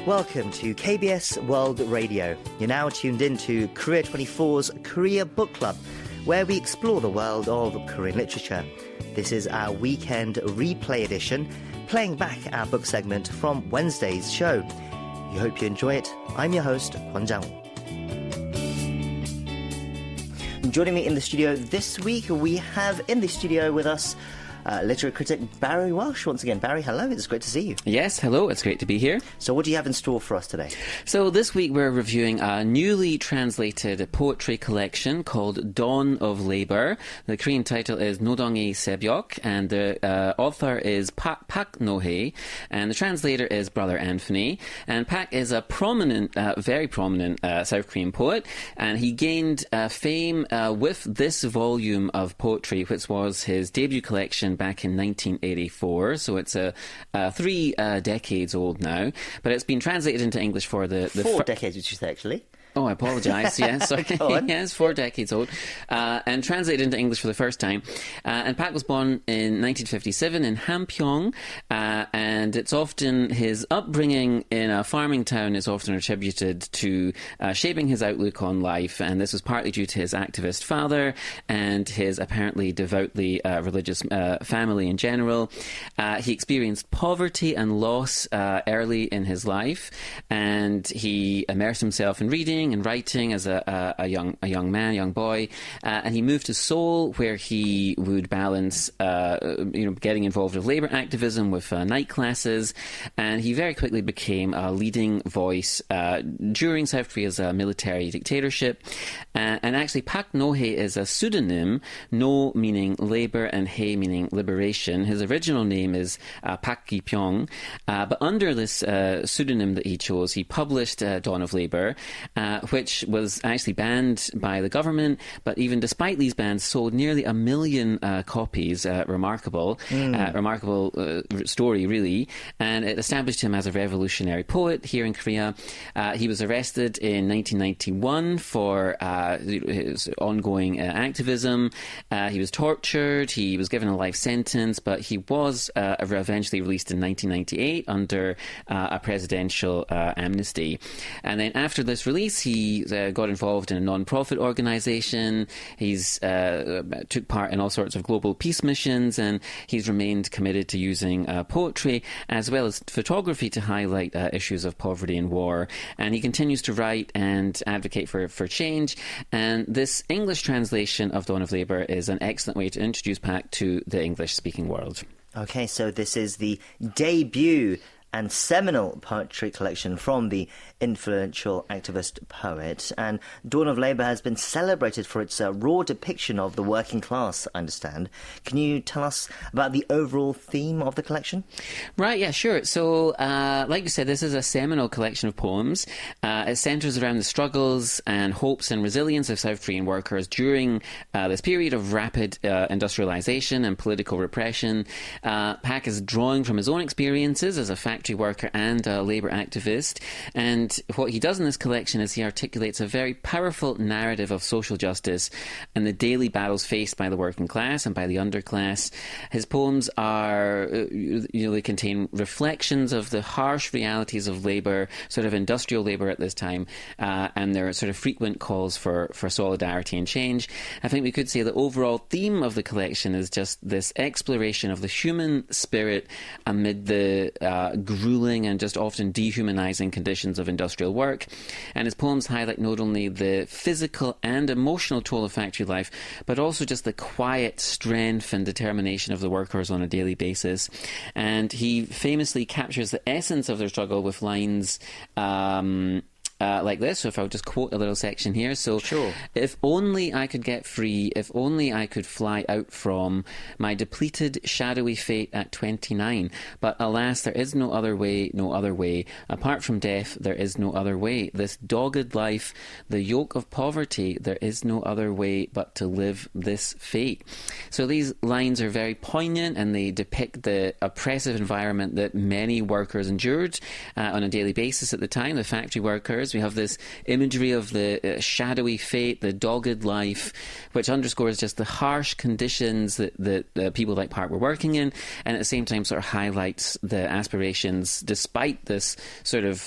Welcome to KBS World Radio. You're now tuned in to Korea24's Korea Book Club, where we explore the world of Korean literature. This is our weekend replay edition, playing back our book segment from Wednesday's show. We hope you enjoy it. I'm your host, Kwon Jang-woo. Joining me in the studio this week, we have in the studio with us literary critic Barry Welsh. Once again, Barry, hello. It's great to see you. Yes, hello. It's great to be here. So what do you have in store for us today? So this week we're reviewing a newly translated poetry collection called Dawn of Labour. The Korean title is 노동의 새벽, and the author is Park No-hae, and the translator is Brother Anthony. And Park is a prominent, very prominent South Korean poet, and he gained fame with this volume of poetry, which was his debut collection back in 1984, so it's 3 decades old now, but it's been translated into English for the 4 decades, would you say, actually? Oh, I apologise. Yes, sorry. Yes, 4 decades old, and translated into English for the first time. And Park was born in 1957 in Hampyeong, and it's often his upbringing in a farming town is often attributed to shaping his outlook on life, and this was partly due to his activist father and his apparently devoutly religious family in general. He experienced poverty and loss early in his life, and he immersed himself in reading and writing as a young boy, and he moved to Seoul, where he would balance getting involved with labour activism with night classes, and he very quickly became a leading voice during South Korea's military dictatorship. And actually, Park No-hae is a pseudonym, No meaning labour and Hae meaning liberation. His original name is Park Gi-pyong, but under this pseudonym that he chose, he published Dawn of Labour, which was actually banned by the government, but even despite these bans, sold nearly 1 million copies. Remarkable story, really. And it established him as a revolutionary poet here in Korea. He was arrested in 1991 for his ongoing activism. He was tortured. He was given a life sentence, but he was eventually released in 1998 under a presidential amnesty. And then after this release, he got involved in a non-profit organisation. He's took part in all sorts of global peace missions, and he's remained committed to using poetry as well as photography to highlight issues of poverty and war. And he continues to write and advocate for change. And this English translation of Dawn of Labour is an excellent way to introduce Park to the English-speaking world. Okay, so this is the debut and seminal poetry collection from the influential activist poet. And Dawn of Labour has been celebrated for its raw depiction of the working class, I understand. Can you tell us about the overall theme of the collection? Right, yeah, sure. So, like you said, this is a seminal collection of poems. It centres around the struggles and hopes and resilience of South Korean workers during this period of rapid industrialisation and political repression. Park is drawing from his own experiences as a factory worker and a labour activist, and what he does in this collection is he articulates a very powerful narrative of social justice and the daily battles faced by the working class and by the underclass. His poems are, they contain reflections of the harsh realities of labour, sort of industrial labour at this time, and there are sort of frequent calls for solidarity and change. I think we could say the overall theme of the collection is just this exploration of the human spirit amid the grueling and just often dehumanizing conditions of industrial work. And his poems highlight not only the physical and emotional toll of factory life, but also just the quiet strength and determination of the workers on a daily basis. And he famously captures the essence of their struggle with lines like this. So if I'll just quote a little section here. So, sure. If only I could get free, if only I could fly out from my depleted, shadowy fate at 29. But alas, there is no other way, no other way. Apart from death, there is no other way. This dogged life, the yoke of poverty, there is no other way but to live this fate. So these lines are very poignant, and they depict the oppressive environment that many workers endured on a daily basis at the time, the factory workers. years. We have this imagery of the shadowy fate, the dogged life, which underscores just the harsh conditions that people like Park were working in, and at the same time sort of highlights the aspirations despite this sort of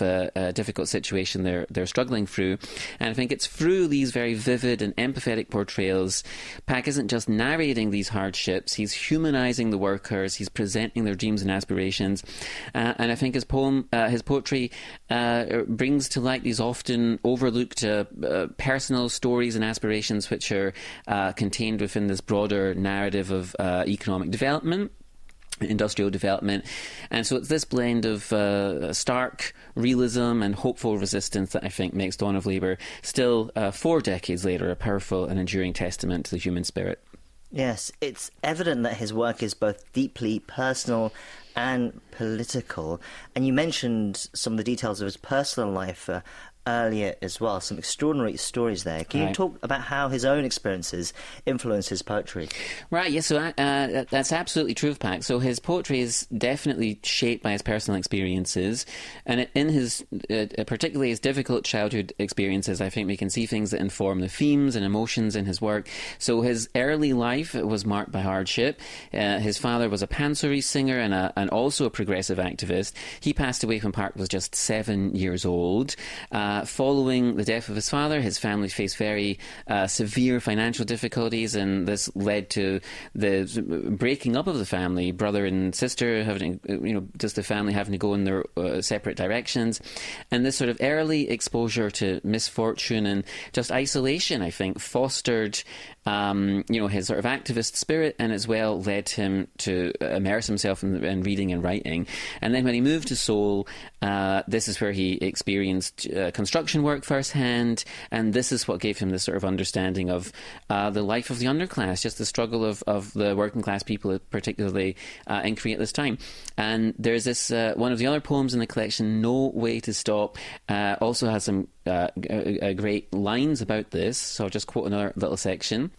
difficult situation they're struggling through. And I think it's through these very vivid and empathetic portrayals, Park isn't just narrating these hardships, he's humanizing the workers, he's presenting their dreams and aspirations. And I think his poetry brings to light these often overlooked personal stories and aspirations which are contained within this broader narrative of economic development, industrial development. And so it's this blend of stark realism and hopeful resistance that I think makes Dawn of Labour still, 4 decades later, a powerful and enduring testament to the human spirit. Yes, it's evident that his work is both deeply personal and political. And you mentioned some of the details of his personal life earlier as well, some extraordinary stories there. Can you talk about how his own experiences influence his poetry? Right, yes, so that's absolutely true of Park. So his poetry is definitely shaped by his personal experiences, and in his, particularly his difficult childhood experiences, I think we can see things that inform the themes and emotions in his work. So his early life was marked by hardship. His father was a pansori singer and also a progressive activist. He passed away when Park was just 7 years old. Following the death of his father, his family faced very severe financial difficulties, and this led to the breaking up of the family. Brother and sister having, just the family having to go in their separate directions, and this sort of early exposure to misfortune and just isolation, I think, fostered his sort of activist spirit, and as well led him to immerse himself in reading and writing. And then when he moved to Seoul, this is where he experienced construction work firsthand, and this is what gave him this sort of understanding of the life of the underclass, just the struggle of the working class people, particularly in Korea at this time. And there's this one of the other poems in the collection, No Way to Stop, also has some great lines about this, so I'll just quote another little section.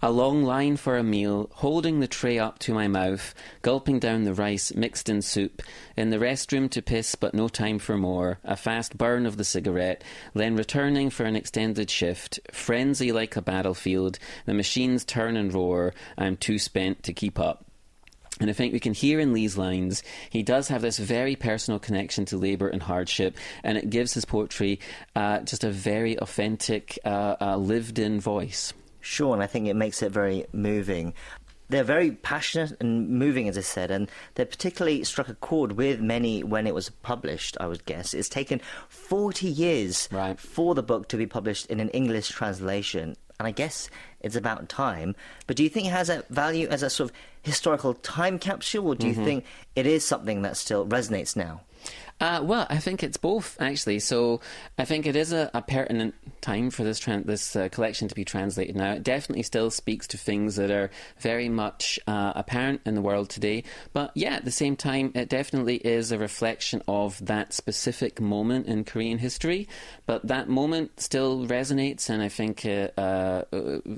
A long line for a meal, holding the tray up to my mouth, gulping down the rice mixed in soup, in the restroom to piss but no time for more, a fast burn of the cigarette, then returning for an extended shift, frenzy like a battlefield, the machines turn and roar, I'm too spent to keep up. And I think we can hear in these lines, he does have this very personal connection to labour and hardship, and it gives his poetry just a very authentic, lived-in voice. Sure, and I think it makes it very moving. They're very passionate and moving, as I said, and they particularly struck a chord with many when it was published, I would guess. It's taken 40 years for the book to be published in an English translation, and I guess it's about time. But do you think it has a value as a sort of historical time capsule, or do you think it is something that still resonates now? Well, I think it's both, actually. So I think it is a pertinent time for this collection to be translated now. It definitely still speaks to things that are very much apparent in the world today. But yeah, at the same time, it definitely is a reflection of that specific moment in Korean history. But that moment still resonates, and I think it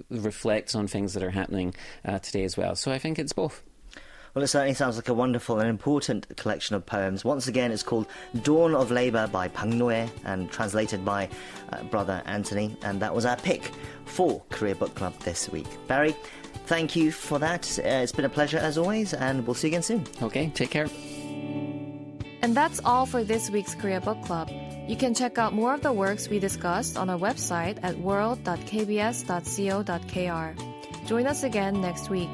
reflects on things that are happening today as well. So I think it's both. Well, it certainly sounds like a wonderful and important collection of poems. Once again, it's called Dawn of Labour by Park No-hae and translated by brother Anthony. And that was our pick for Korea Book Club this week. Barry, thank you for that. It's been a pleasure as always, and we'll see you again soon. Okay, take care. And that's all for this week's Korea Book Club. You can check out more of the works we discussed on our website at world.kbs.co.kr. Join us again next week.